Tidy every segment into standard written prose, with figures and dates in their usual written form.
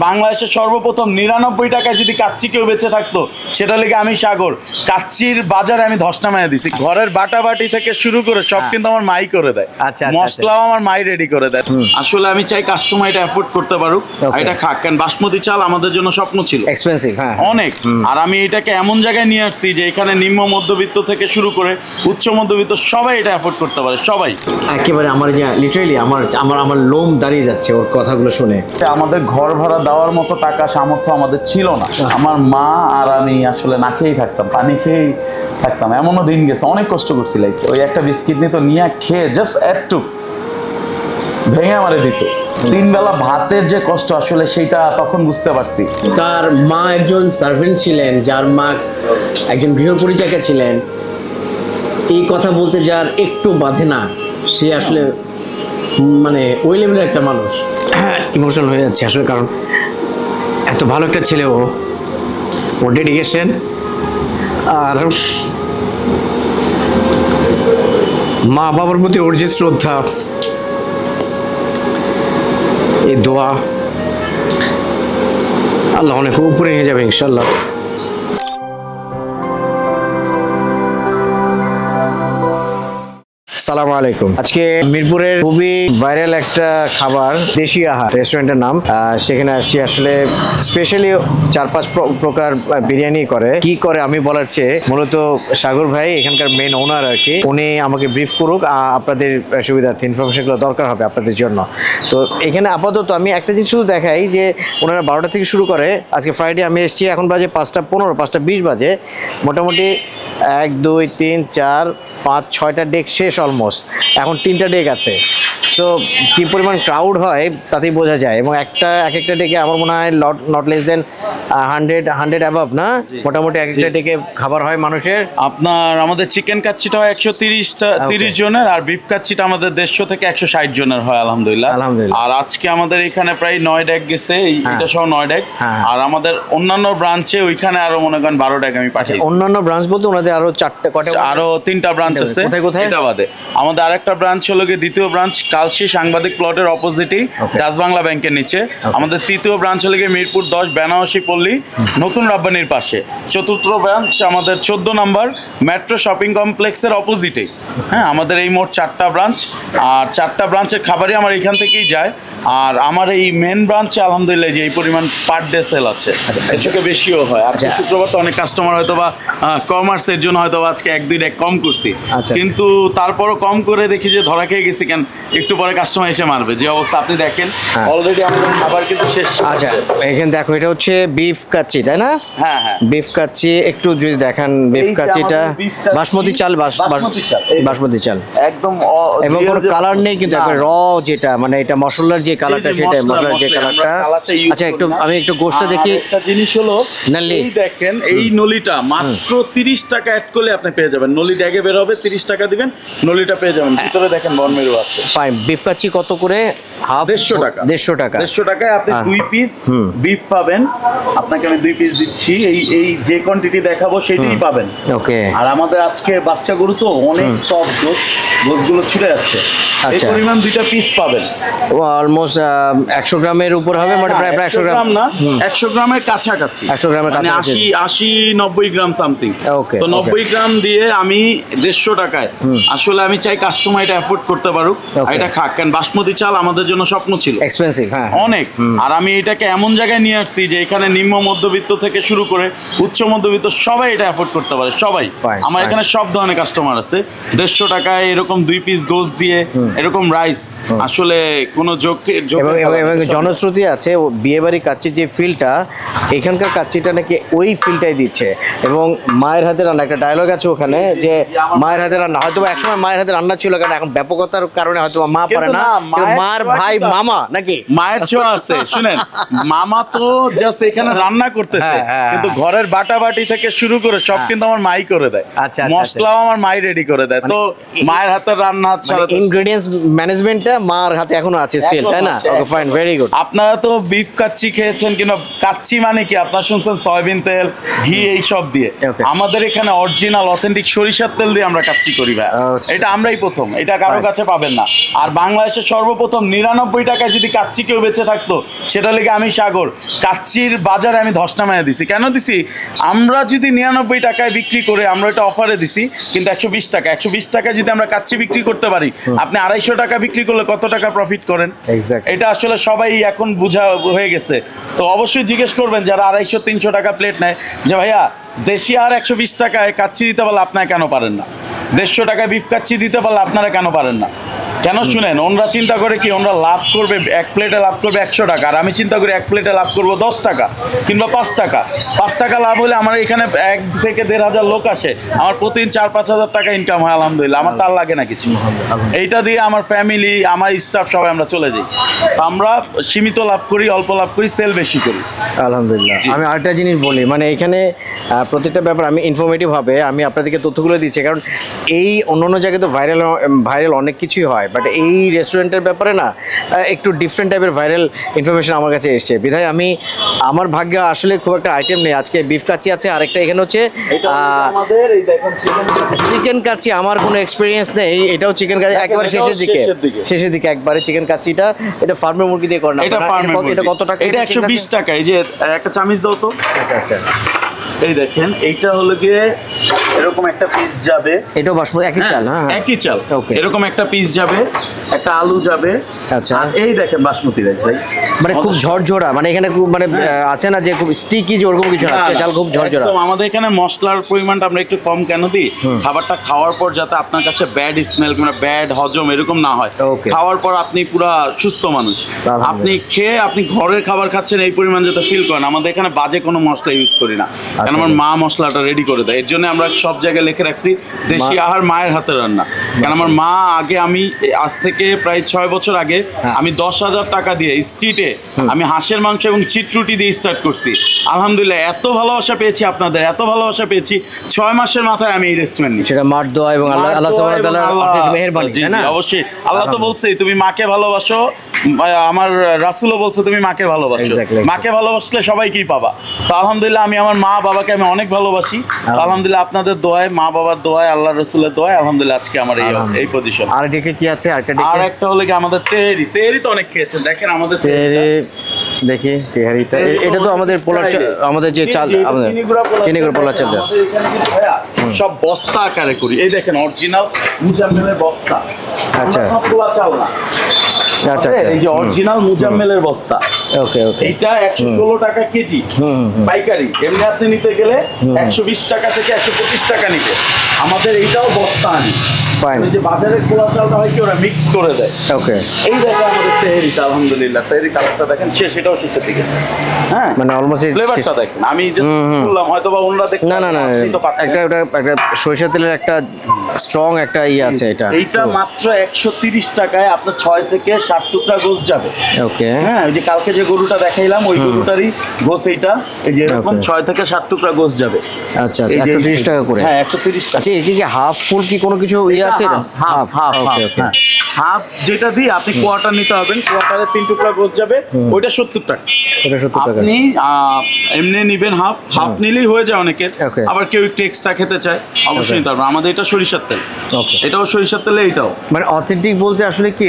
বাংলাদেশের সর্বপ্রথম 99 টাকায় যদি কাচ্চি কেউ বেঁচে থাকতো সেটা লেগে আমি সাগর। কাচ্চির বাজারে আমি ধস নামায় দিছি। ঘরের বাটাবাটি থেকে শুরু করে সব কিন্তু আমার মাই করে দেয়। মশলাও আমার মাই রেডি করে দেয়। আসলে আমি চাই কাস্টমার এটা অ্যাফোর্ড করতে পারুক, এটা খাক। কারণ বাসমতি চাল আমাদের জন্য স্বপ্ন ছিল, এক্সপেন্সিভ অনেক। আর আমি এটাকে এমন জায়গায় নিয়ে আসছি যে এখানে নিম্ন মধ্যবিত্ত থেকে শুরু করে উচ্চ মধ্যবিত্ত সবাই এটা অ্যাফোর্ড করতে পারে, সবাই। একেবারে আমার যে লিটারালি আমার লোম দাঁড়িয়ে যাচ্ছে ওর কথাগুলো শুনে। আমাদের ঘর ভাড়া দেওয়ার মতো টাকা সামর্থ্য আমাদের ছিল না। আমার মা আর আমি আসলে না খেয়েই থাকতাম, পানি খেয়েই থাকতাম। এমনও দিন গেছে, অনেক কষ্ট করছি লাইফে। ওই একটা বিস্কিট নিত, নিয়ে খেয়ে জাস্ট একটু ভেঙে আমারে দিত। 3 বেলা ভাতের যে কষ্ট আসলে সেইটা তখন বুঝতে পারছি। তার মা একজন সার্ভেন্ট ছিলেন, যার মা একজন গৃহপরিচারিকা ছিলেন। এই কথা বলতে যার একটু বাধে না, সে আসলে মানে ওই লেভেলের একটা মানুষ। ইমোশনাল হয়ে যাচ্ছে আসলে, কারণ এত ভালো একটা ছেলে, ওর ডেডিকেশন আর মা বাবার প্রতি ওর যে শ্রদ্ধা, এই দোয়া, আল্লাহ অনেক উপরে নিয়ে যাবে ইনশাল্লাহ। আসসালামু আলাইকুম। আজকে মিরপুরের খুবই ভাইরাল একটা খাবার, দেশি আহার রেস্টুরেন্টের নাম, সেখানে আসছি। আসলে স্পেশালি 4-5 প্রকার বিরিয়ানি করে। কি করে আমি বলার চেয়ে মূলত সাগর ভাই এখানকার মেন ওনার আর কি, উনি আমাকে ব্রিফ করুক। আপনাদের সুবিধার্থে ইনফরমেশনগুলো দরকার হবে আপনাদের জন্য। তো এখানে আপাতত আমি একটা জিনিস শুধু দেখাই যে ওনারা 12টা থেকে শুরু করে। আজকে ফ্রাইডে আমি এসেছি, এখন বাজে 5:15, 5:20 বাজে। মোটামুটি 1, 2, 3, 4, 5, 6টা ডেক শেষ অলমোস্ট। এখন 3টা ডেক আছে। সো কী পরিমাণ ক্রাউড হয় তাতেই বোঝা যায়। এবং এক একটা ডেকে আমার মনে হয় নট লেস দেন 100 অ্যাবাভ না, মোটামুটি এক একটা ডেকে খাবার হয় মানুষের। আপনার আমাদের চিকেন কাচ্চিটা হয় 130 জনের, আর বিফ কাচ্চিটা আমাদের 150 থেকে 160 জনের হয় আলহামদুলিল্লাহ। আর আজকে আমাদের এখানে প্রায় 9 ডেক গেছে, এটা সহ 9 ডেক। আর আমাদের অন্যান্য ব্রাঞ্চে ওইখানে আরো মনে করেন 12 ডেক আমি পাঠাইছি। অন্যান্য ব্রাঞ্চ বলতে ওনাদের আরো 3টা ব্রাঞ্চ আছে। এটা বাদে আমাদের আরেকটা ব্রাঞ্চ হলো গিয়ে দ্বিতীয় ব্রাঞ্চ কালশী সাংবাদিক প্লটের অপোজিটেই ডাচ বাংলা ব্যাংকের নিচে। আমাদের তৃতীয় ব্রাঞ্চ হলো গিয়ে মিরপুর 10 বেনারসি পল্লী নতুন রাব্বানির পাশে। চতুর্থ ব্রাঞ্চ আমাদের 14 নম্বর মেট্রো শপিং কমপ্লেক্সের অপোজিটেই। হ্যাঁ, আমাদের এই মোট 4টা ব্রাঞ্চ, আর 4টা ব্রাঞ্চের খাবারই আমার এখান থেকেই যায়। আর আমার এই মেন ব্রাঞ্চে আলহামদুলিল্লাহ যে এই পরিমাণ পার ডে সেল আছে, এর থেকে বেশিও হয়। আজকে শুক্রবার তো অনেক কাস্টমার হয়তো বা কমার্সের জন্য হয়তো আজকে 1-2 ডেক কম করছি, কিন্তু তারপরও কম করে দেখি যে ধরা খেয়ে গেছি। কেন একটু পরে কাস্টমার এসে মারবে, যে অবস্থা আপনি দেখেন অলরেডি আমাদের খাবার কিন্তু শেষ। আচ্ছা, এখানে দেখো এটা হচ্ছে বিফ কাচ্চি, তাই না? হ্যাঁ হ্যাঁ, বিফ কাচ্চি একটু যদি দেখান। বিফ কাচ্চিটা বাসমতি চাল, বাসমতি চাল একদম, এবং কোনো কালার নেই কিন্তু একবার র, যেটা মানে এটা মশলার যে কালারটা, সেটা মশলার যে কালারটা। আচ্ছা, আমি একটু গোশটা দেখি। একটা জিনিস হলো এই দেখেন, এই নলিটা মাত্র 30 টাকা অ্যাড করলে আপনি পেয়ে যাবেন। নলি ড্যাগে বের হবে, 30 টাকা দিবেন, নলিটা পেয়ে যাবেন। ভিতরে দেখেন বনমেরু আছে। ফাইন। বিফ কাচ্চি কত করে? 150 টাকা। 150 টাকায় আপনি 2 পিস বিফ পাবেন। আপনাকে আমি 2 পিস দিচ্ছি। এই যে কোয়ান্টিটি দেখাবো সেটাই পাবেন। ওকে। আর আমাদের আজকে বাচ্চা গরু তো অনেক সফট, গোশগুলো ছিঁড়ে যাচ্ছে। এই পরিমাণ 2টা পিস পাবেন। অলমোস্ট 100 গ্রামের উপর হবে, মানে প্রায় 100 গ্রাম না, 100 গ্রামের কাছাকাছি। 100 গ্রামের কাছাকাছি, 80-90 গ্রাম সামথিং। তো 90 গ্রাম দিয়ে আমি 150 টাকায়। আসলে আমি চাই কাস্টমার এটা অ্যাফোর্ড করতে পারুক, এটা খাক। কারণ বাসমতি চাল আমাদের জন্য স্বপ্ন ছিল, এক্সপেন্সিভ অনেক। আর আমি এটাকে এমন জায়গায় নিয়ে আসছি যে এখানে নিম্ন মধ্যবিত্ত থেকে শুরু করে উচ্চ মধ্যবিত্ত সবাই এটা অ্যাফোর্ড করতে পারে, সবাই। আমার এখানে সব ধরনের কাস্টমার আছে। 150 টাকায় এরকম 2 পিস গোশ দিয়ে এরকম রাইস, আসলে কোনো এবং জনশ্রুতি আছে বিয়ে বাড়ি কাচ্চির যে ফিলটা, এখানকার কাচ্চিটা নাকি ওই ফিলটাই দিচ্ছে। এবং মায়ের হাতে রান্না, একটা ডায়লগ আছে ওখানে যে মায়ের হাতে রান্না, হয়তো একসময় মায়ের হাতে রান্না ছিল, কারণ এখন ব্যাপকতার কারণে হয়তো মা পারে না, মার ভাই মামা নাকি মায়ের ছোঁয়া আছে। শুনেন, মামা তো জাস্ট এখানে রান্না করতেছে, কিন্তু ঘরের বাটাবাটি থেকে শুরু করে সব কিন্তু আমার মাই করে দেয়। মশলাও আমার মাই রেডি করে দেয়। তো মায়ের হাতের রান্না ছাড়া ইনগ্রেডিয়েন্টস ম্যানেজমেন্টটা মার হাতে এখনো আছে স্টিল, তাই না? ওকে, ফাইন, ভেরি গুড। আপনারা তো বিফ কাচ্চি খেয়েছেন, কিন্তু কাচ্চি মানে কি আপনারা শুনছেন সয়াবিন তেল, ঘি, এই সব দিয়ে। আমাদের এখানে অরিজিনাল অথেন্টিক সরিষার তেল দিয়ে আমরা কাচ্চি করি ভাই। এটা আমরাই প্রথম, এটা কারো কাছে পাবেন না। আর বাংলাদেশের সর্বপ্রথম 99 টাকায় যদি কাচ্চি কেউ বেঁচে থাকতো, সেটা লেগে আমি সাগর কাচ্চির বাজারে আমি ধস নামাইয়া দিছি। কেন দিছি? আমরা যদি 99 টাকায় বিক্রি করে আমরা এটা অফারে দিছি, কিন্তু 120 টাকায় যদি আমরা কাচ্চি বিক্রি করতে পারি, আপনি 250 টাকা বিক্রি করলে কত টাকা প্রফিট করেন? এটা আসলে সবাই এখন বুঝা হয়ে গেছে। তো অবশ্যই জিজ্ঞেস করবেন যারা 250-300 টাকা প্লেট নেয়, যে ভাইয়া দেশি আর 120 টাকায় কাচ্চি দিতে পারলে আপনারা কেন পারেন না? 150 টাকায় বিফ কাচ্চি দিতে পারলে আপনারা কেন পারেন না? কেন শুনেন, ওনরা চিন্তা করে কি ওনরা লাভ করবে, এক প্লেটে লাভ করবে 100 টাকা, আর আমি চিন্তা করি এক প্লেটে লাভ করবো 10 টাকা কিংবা 5 টাকা। 5 টাকা লাভ হলে আমার এখানে 1 থেকে 1,500 লোক আসে, আমার প্রতিদিন 4-5 হাজার টাকা ইনকাম হয় আলহামদুলিল্লাহ। আমার তার লাগে না কিছু, এইটা দিয়ে আমার ফ্যামিলি, আমার স্টাফ সবাই আমরা চলে যাই। আমরা সীমিত লাভ করি, অল্প লাভ করি, সেল বেশি করি আলহামদুলিল্লাহ। আমি আরেকটা জিনিস বলি, মানে এখানে প্রত্যেকটা ব্যাপার আমি ইনফরমেটিভ হবে আমি আপনাদেরকে তথ্যগুলো দিচ্ছি, কারণ এই অন্য জায়গায় তো ভাইরাল অনেক কিছুই হয়, বাট এই রেস্টুরেন্টের ব্যাপারে না একটু ডিফারেন্ট টাইপের ভাইরাল ইনফরমেশন আমার কাছে এসছে। বিধায় আমি আমার ভাগ্যে আসলে খুব একটা আইটেম নেই। আজকে বিফ কাচ্চি আছে, আরেকটা এখানে হচ্ছে চিকেন কাচ্চি। আমার কোনো এক্সপিরিয়েন্স নেই, এটাও চিকেন কাচ্চি একেবারে শেষের দিকে একবারে চিকেন কাচ্চিটা। এটা ফার্মের মুরগি দিয়ে করেন? এটা কত টাকা? এটা 120 টাকা। এই যে একটা চামিচ দাও তো। আচ্ছা, এই দেখেন, এইটা হলো গিয়ে এরকম একটা পিস যাবে, এটাও বাসমতি একই চাল? হ্যাঁ, একই চাল। ওকে, এরকম একটা পিস যাবে, একটা আলু যাবে। আচ্ছা, এই দেখেন বাসমতি রাইস ভাই, মানে খুব ঝরঝরা, মানে এখানে খুব মানে আছে না যে খুব স্টিকি যে ওরকম কিছু না, চাল খুব ঝরঝরা। আমাদের এখানে মশলার পরিমাণটা আমরা একটু কম কেন দিই? খাবারটা খাওয়ার পর যাতে আপনার কাছে ব্যাড স্মেল কিংবা ব্যাড হজম এরকম না হয়। খাওয়ার পর আপনি পুরো সুস্থ মানুষ, আপনি খেয়ে আপনি ঘরের খাবার খাচ্ছেন এই পরিমাণ যাতে ফিল করেন। আমাদের এখানে বাজে কোনো মশলা ইউজ করি না, কারণ আমার মা মশলাটা রেডি করে দেয়। এর জন্য আমরা সব জায়গায় লিখে রাখছি দেশি আহার, মায়ের হাতে রান্না। কারণ আমার মা আগে, আমি আজ থেকে প্রায় 6 বছর আগে আমি 10,000 টাকা দিয়ে স্ট্রিটে আমি হাঁসের মাংস এবং চিটরুটি দিয়ে স্টার্ট করছি। আলহামদুলিল্লাহ এত ভালোবাসা পেয়েছি আপনাদের, এত ভালোবাসা পেয়েছি। 6 মাসের মাথায় আমি এই রেস্টুরেন্ট নিই। সেটা মার দোয়া এবং আল্লাহ সুবহানাহু ওয়া তাআলার অশেষ মেহেরবানি। অবশ্যই আল্লাহ তো বলছেই তুমি মাকে ভালোবাসো, আমার রাসূলও বলছে তুমি মাকে ভালোবাসো। মাকে ভালোবাসলে সবাইকেই পাবা। তো আলহামদুলিল্লাহ আমি আমার মা বাবাকে আমি অনেক ভালোবাসি। আলহামদুলিল্লাহ আপনাদের দোয়ায়, মা বাবার দোয়ায়, আল্লাহ রাসূলের দোয়ায় আলহামদুলিল্লাহ আজকে আমার এই পজিশন। আর দেখে কি আছে? আর একটা হলো কি আমাদের তেহারি তো অনেক খেয়েছেন। দেখেন আমাদের তেহারি, দেখি তেহারিটা, এটা তো আমাদের পোলার, আমাদের যে চাল, আমাদের চিনিগুড়া পোলার চাল সব বস্তা আকারে করি। এই দেখেন অরিজিনাল মুজাম্মেলের বস্তা। আচ্ছা, সব পোলা চাল না। আচ্ছা, এই যে অরিজিনাল মুজাম্মেলের বস্তা। ওকে, এটা 116 টাকা কেজি পাইকারি। এমনি আপনি নিতে গেলে 120 টাকা থেকে 125 টাকা নিতে। আমাদের এইটাও বস্তা আনি। যে বাজারে খোলা চালটা হয় কি ওরা মিক্স করে দেয়। ওকে, এই দেখেন আমাদের তেহারিটা আলহামদুলিল্লাহ, তেহারি কালারটা দেখেন, সেটাও শেষের দিকে। হ্যাঁ, মানে অলমোস্ট ফ্লেভারটা দেখেন। আমি জাস্ট বললাম, হয়তো বা ওনারা দেখতে না একটা সরিষা তেলের একটা স্ট্রং একটা আছে। এইটা মাত্র 130 টাকায় আপনার 6 থেকে 7 টুকরা গোশ যাবে। ওকে, হ্যাঁ, ওই যে কালকে যে গরুটা দেখাইলাম ওই গরুটারই গোশ এইটা। এই যে এরকম 6 থেকে 7 টুকরা গোশ যাবে। আচ্ছা, 130 টাকা করে। হ্যাঁ, 130 টাকা। আচ্ছা, কি হাফ ফুল কি কোনো কিছু আছে? হাফ। ওকে, হাফ যেটা দিয়ে আপনি কোয়ার্টার নিতে হবেন, কোয়ার্টারে 3 টুকরা গোশ যাবে, ওইটা 70 টাকা। আপনি এমনি নিবেন হাফ নিলেই হয়ে যায় অনেকের। আবার কেউ একটু এক্সট্রা খেতে চায়, অবশ্যই নিতে পারবেন। আমাদের এটা সরিষার তেল, এটাও সরিষার তেলে, এইটাও মানে অথেন্টিক বলতে আসলে কি,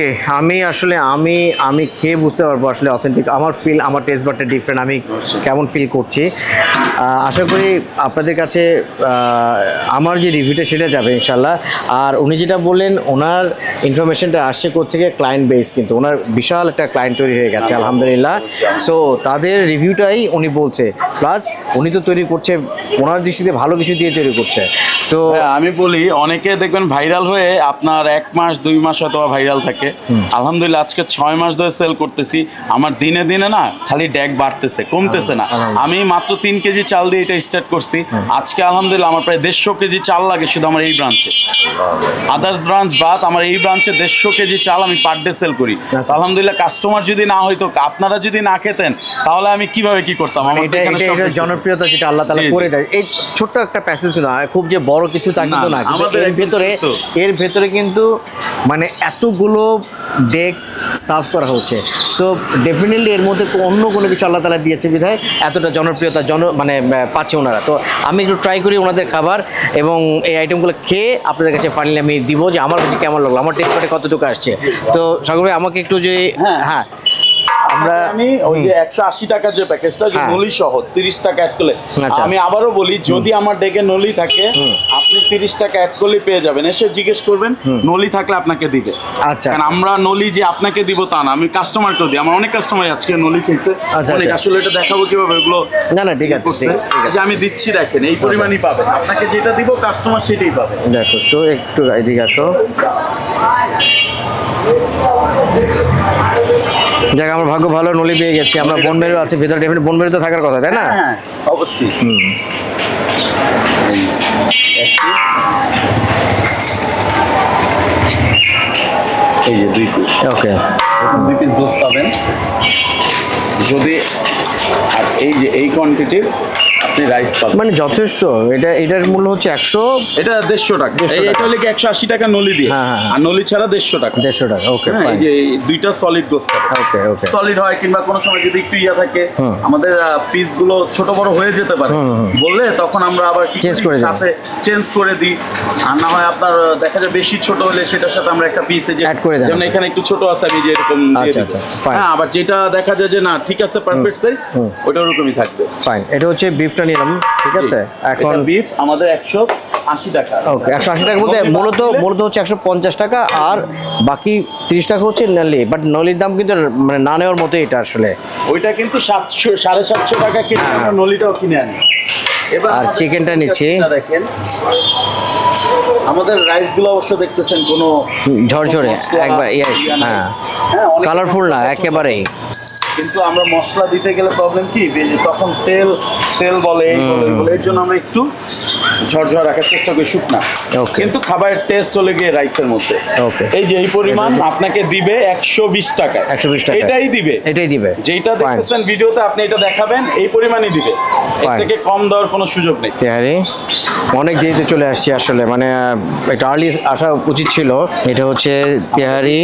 আমি খেয়ে বুঝতে পারবো আসলে অথেন্টিক। আমার টেস্ট বারটা ডিফারেন্ট, আমি কেমন ফিল করছি। আশা করি আপনাদের কাছে আমার যে রিভিউটা সেটা যাবে ইনশাল্লাহ। আর উনি যেটা বললেন, ওনার ইনফরমেশনটা আসছে কোত্থেকে, ক্লায়েন্ট বেস, কিন্তু ওনার বিশাল একটা ক্লায়েন্ট তৈরি হয়ে গেছে আলহামদুলিল্লাহ। সো তাদের রিভিউটাই উনি বলছে, প্লাস উনি তো তৈরি করছে ওনার দৃষ্টিতে ভালো কিছু দিয়ে তৈরি করছে। তো আমি বলি, অনেকে দেখবেন ভাইরাল হয়ে আপনার 1 মাস 2 মাস হয়তো ভাইরাল থাকে। আলহামদুলিল্লাহ আজকে 6 মাস ধরে সেল করতেছি। আমার দিনে দিনে না খালি ড্যাগ বাড়তেছে, কমতেছে না। আমি মাত্র 3 কেজি চাল দিয়ে এটা স্টার্ট করছি। আজকে আলহামদুলিল্লাহ আমার প্রায় 150 কেজি চাল লাগে শুধু আমার এই ব্রাঞ্চে। আদার্স ব্রাঞ্চ বাদ আমার এই ব্রাঞ্চে 150 কেজি চাল আমি পার ডে সেল করি। আলহামদুলিল্লাহ কাস্টমার যদি না হয়তো, আপনারা যদি না খেতেন, তাহলে আমি কিভাবে কি করতাম? এটা এটা জনপ্রিয়তা যেটা আল্লাহ তাআলা জি, করে জি। দেয়। এই ছোট্ট একটা প্যাসেজ কিন্তু না, খুব যে বড় কিছু তা কিন্তু না, না, কিন্তু আমাদের এর একদম ভেতরে ছোট্ট। এর ভেতরে কিন্তু মানে এতগুলো ডেক সার্ভ করা হচ্ছে। সো ডেফিনেটলি এর মধ্যে তো অন্য কোনো কিছু আল্লাহ তাআলা দিয়েছে বিধায় এতটা জনপ্রিয়তা মানে পাচ্ছে ওনারা। তো আমি একটু ট্রাই করি ওনাদের খাবার এবং এই আইটেমগুলো খেয়ে আপনাদের কাছে ফাইনালি আমি দিব যে আমার কাছে কেমন লাগলো, আমার টেস্ট করে কতটুকু আসছে। তো সাগর ভাই আমাকে একটু যে হ্যাঁ। হ্যাঁ আমরা আমি ওই যে 180 টাকার যে প্যাকেজটা যে হ্যাঁ। নলি সহ 30 টাকা অ্যাড করলে, আচ্ছা। আমি আবারও বলি যদি আমার ডেকে নলি থাকে আপনি 30 টাকা অ্যাড করলে পেয়ে যাবেন। এসে জিজ্ঞেস করবেন নলি থাকলে আপনাকে দিবে। আচ্ছা। কারণ আমরা নলি যে আপনাকে দিব তা না, আমি কাস্টমারকেও দিই। আমার অনেক কাস্টমার আজকে নলি খেয়েছে আচ্ছা, অনেক। আচ্ছা। আসলে এটা দেখাবো কিভাবে এগুলো না না ঠিক আছে করছে। ঠিক আছে। যে আমি দিচ্ছি দেখেন এই পরিমাণই পাবেন, আপনাকে যেটা দিব কাস্টমার সেটাই পাবে। দেখো তো একটু এদিকে আসো। যাক আমার ভাগ্য ভালো, নলি পেয়ে গেছি আমরা। বনমেরু আছে ভিতরে, ডেফিনেট বনমেরু তো থাকার কথা, তাই না? হ্যাঁ অবশ্যই। এই যে 2 পিস, ওকে 2 পিস জুস পাবেন যদি, আর এই যে এই কোয়ান্টিটির আপনি রাইস পাবেন। মানে যথেষ্ট। এটার মূল্য হচ্ছে 150 এটা 150 টাকা। 150 এটা টাকা। হলে কি 180 টাকা নলি দিয়ে, হ্যাঁ, হ্যাঁ। আর নলি ছাড়া 150 টাকা। 150 টাকা। ওকে হ্যাঁ, এই ফাইন। যে এই দুইটা সলিড গোস পাবেন। ওকে ওকে সলিড হয় কিংবা কোনো সময় যদি একটু ইয়া থাকে হুম। আমাদের পিস গুলো ছোট বড় হয়ে যেতে পারে, বললে তখন আমরা আবার কিছু Change করে দিই। সাথে চেঞ্জ করে দিই। আর না হয় আপনার দেখা যায় বেশি ছোট হলে সেটার সাথে আমরা একটা পিস Add করে দেন। যেমন এখানে একটু ছোট আছে আমি যে এরকম দিয়ে আচ্ছা, দিই। আচ্ছা, fine. হ্যাঁ, আবার যেটা দেখা যায় যে না ঠিক আছে পারফেক্ট সাইজ ওটা ওরকমই থাকবে। ফাইন। এটা হচ্ছে বিফটা নিলাম, ঠিক আছে। এখন বিফ আমাদের 180 টাকা। ওকে 180 টাকা বলতে মূলত হচ্ছে 150 টাকা, আর বাকি 30 টাকা হচ্ছে নলি। বাট নলির দাম কিন্তু মানে না নেওয়ার মতো এটা আসলে। ওইটা কিন্তু 700 750 টাকা কিনে আমরা নলিটাও কিনে আনি। এবার আর আমাদের চিকেনটা নিচ্ছি। দেখেন আমাদের রাইস গুলো অবশ্য দেখতেছেন কোনো ঝরঝরে মশলা একবার ইয়েস ইয়া নাই। হ্যাঁ হ্যাঁ, অনেকে কালারফুল না মশলা পছন্দ একেবারেই। কিন্তু আমরা মশলা দিতে গেলে প্রবলেম কি যে তখন তেল বলে এই বলে ওই বলে, এর জন্য আমরা একটু ঝরঝর রাখার চেষ্টা করি শুকনা। Okay. কিন্তু খাবারের টেস্ট হলে গিয়ে রাইসের মধ্যে। Okay. এই যে এই পরিমাণ আপনাকে দিবে 120 টাকা। 120 টাকা। এটাই দিবে। এটাই দিবে। যেটা Fine. দেখতেছেন ভিডিওতে আপনি এটা দেখাবেন এই পরিমাণই দিবে। এর Fine. থেকে কম দেওয়ার কোনো সুযোগ নেই। তেহারি অনেক দেরিতে চলে আসছি আসলে, মানে এটা আর্লি আসা উচিত ছিল। এটা হচ্ছে তেহারি,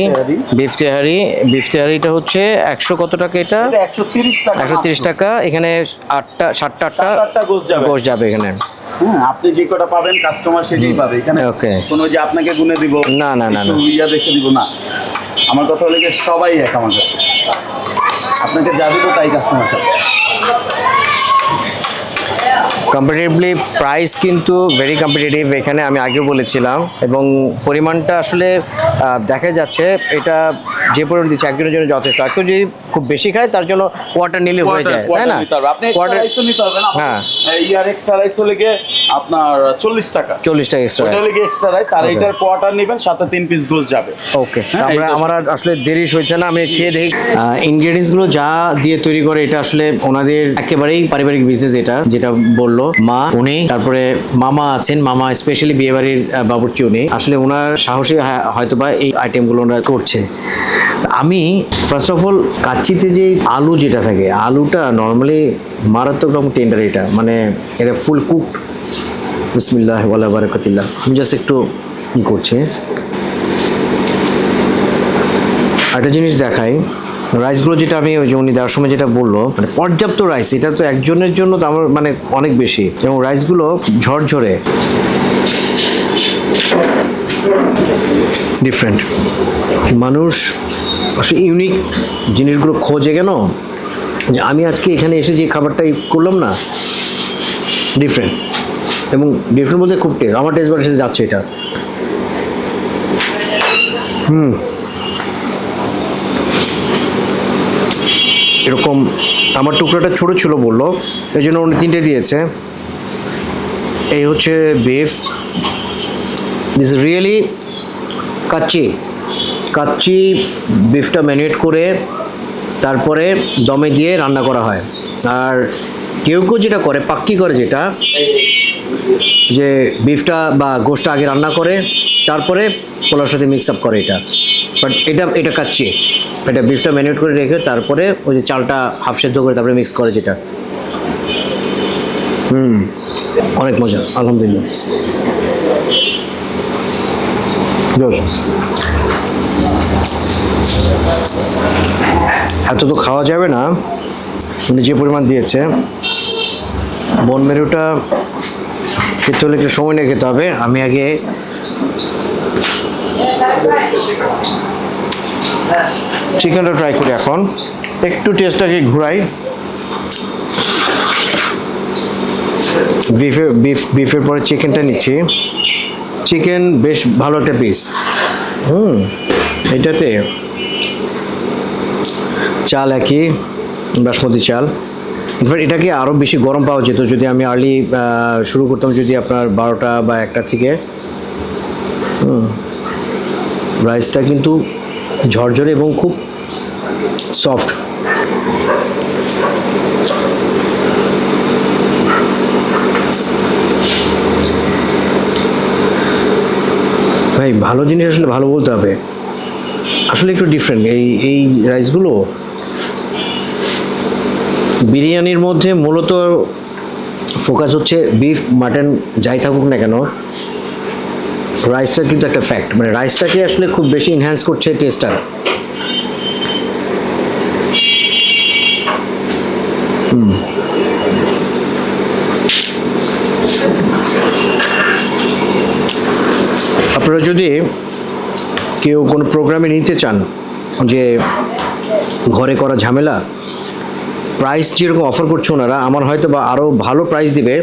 বিফ তেহারি। বিফ তেহারিটা হচ্ছে 100 কত টাকা এটা? এটা 130 টাকা। 130 টাকা। এখানে 7টা 8টা গোশ যাবে এখানে। হ্যাঁ, আপনি যে কটা পাবেন কাস্টমার সেটাই পাবে এখানে। Okay. কোনো যে আপনাকে গুনে দিব না, না, না, একটু না। ইয়া দেখে দিব না। আমার কথা হলো যে সবাই এক আমার কাছে, আপনাকে যা দিব তাই কাস্টমার পাবে। কম্পিটিটিভলি প্রাইস কিন্তু ভেরি কম্পিটিটিভ এখানে, আমি আগেও বলেছিলাম। এবং পরিমাণটা আসলে দেখা যাচ্ছে এটা যে পরিমাণ দিচ্ছে একজনের জন্য যথেষ্ট। একটু যদি খুব বেশি খায় তার জন্য কোয়ার্টার নিলে হয়ে যায়, তাই না? আপনি এক্সট্রা রাইসও নিতে হবে না। হ্যাঁ। ইয়ার এক্সট্রা রাইস হলে গিয়ে আপনার 40 টাকা। 40 টাকা এক্সট্রা। ওটা হলে গিয়ে এক্সট্রা রাইস, আর Okay. এটার কোয়ার্টার নেবেন সাথে 3 পিস গোস যাবে। ওকে হ্যাঁ, আমার আর আসলে দেরি হচ্ছে না, আমি খেয়ে দেখি। ইনগ্রেডিয়েন্টসগুলো যা দিয়ে তৈরি করে এটা আসলে ওনাদের একেবারেই পারিবারিক বিজনেস। এটা যেটা বললো মা, উনি তারপরে মামা আছেন, মামা স্পেশালি বিয়েবাড়ির বাবুর্চি উনি। আসলে ওনার সাহসী হয়তোবা এই আইটেমগুলো ওনারা করছে। আমি ফার্স্ট অফ অল কাচ্চিতে যে আলু যেটা থাকে, আলুটা নর্মালি মারাত্মক রকম টেন্ডার। এটা মানে এটা ফুল কুকড। বিসমিল্লাহ ওয়ালা বারাকাতিল্লাহ। আমি জাস্ট একটু ই করছি। একটা জিনিস দেখাই, রাইসগুলো যেটা আমি ওই যে উনি দেওয়ার সময় যেটা বললো, মানে পর্যাপ্ত রাইস। এটা তো একজনের জন্য তো আমার মানে অনেক বেশি। এবং রাইসগুলো ঝরঝরে ডিফারেন্ট। মানুষ আসলে ইউনিক জিনিসগুলো খোঁজে কেন, যে আমি আজকে এখানে এসে যে খাবারটা করলাম না, ডিফারেন্ট। এবং ডিফারেন্ট বলতে খুব টেস্ট, আমার টেস্ট বাড়ি সাথে যাচ্ছে এটা। এরকম আমার টুকরাটা ছোট ছিল বললো, এই জন্য উনি 3টে দিয়েছে। এই হচ্ছে বিফ, দিস রিয়েলি কাচ্চি বিফটা ম্যারিনেট করে তারপরে দমে দিয়ে রান্না করা হয়। আর কেউ যেটা করে পাক্কি করে, যেটা যে বিফটা বা গোশটা আগে রান্না করে তারপরে পোলাওর সাথে মিক্স আপ করে এটা। বাট এটা কাচ্চি, এটা বিফটা ম্যারিনেট করে রেখে তারপরে ওই যে চালটা হাফ সেদ্ধ করে তারপরে মিক্স করে যেটা। অনেক মজা, আলহামদুলিল্লাহ। এত তো খাওয়া যাবে না, উনি যে পরিমাণ দিয়েছে। বন মেরুটা খেতে হলে একটু সময় নিয়ে খেতে হবে। আমি আগে চিকেনটা ট্রাই করি, এখন একটু টেস্টটাকে ঘুরাই। বিফের পরে চিকেনটা নিচ্ছি। চিকেন বেশ ভালো একটা পিস। এটাতে চাল একই বাসমতি চাল। ইনফ্যাক্ট এটাকে আরও বেশি গরম পাওয়া যেত যদি আমি আর্লি শুরু করতাম, যদি আপনার 12টা বা 1টা থেকে। রাইসটা কিন্তু ঝরঝরে এবং খুব সফট। ভাই ভালো জিনিস আসলে ভালো বলতে হবে, আসলে একটু ডিফারেন্ট এই রাইসগুলো। বিরিয়ানির মধ্যে মূলত ফোকাস হচ্ছে বিফ, মাটন যাই থাকুক না কেন, রাইসটা কিন্তু একটা ফ্যাক্ট, মানে রাইসটাকে আসলে খুব বেশি এনহ্যান্স করছে টেস্টটা। আপনারা যদি কেউ কোনো প্রোগ্রামে নিতে চান যে ঘরে করা ঝামেলা, প্রাইস যেরকম অফার করছে ওনারা, আমার হয়তো বা আরও ভালো প্রাইস দিবে।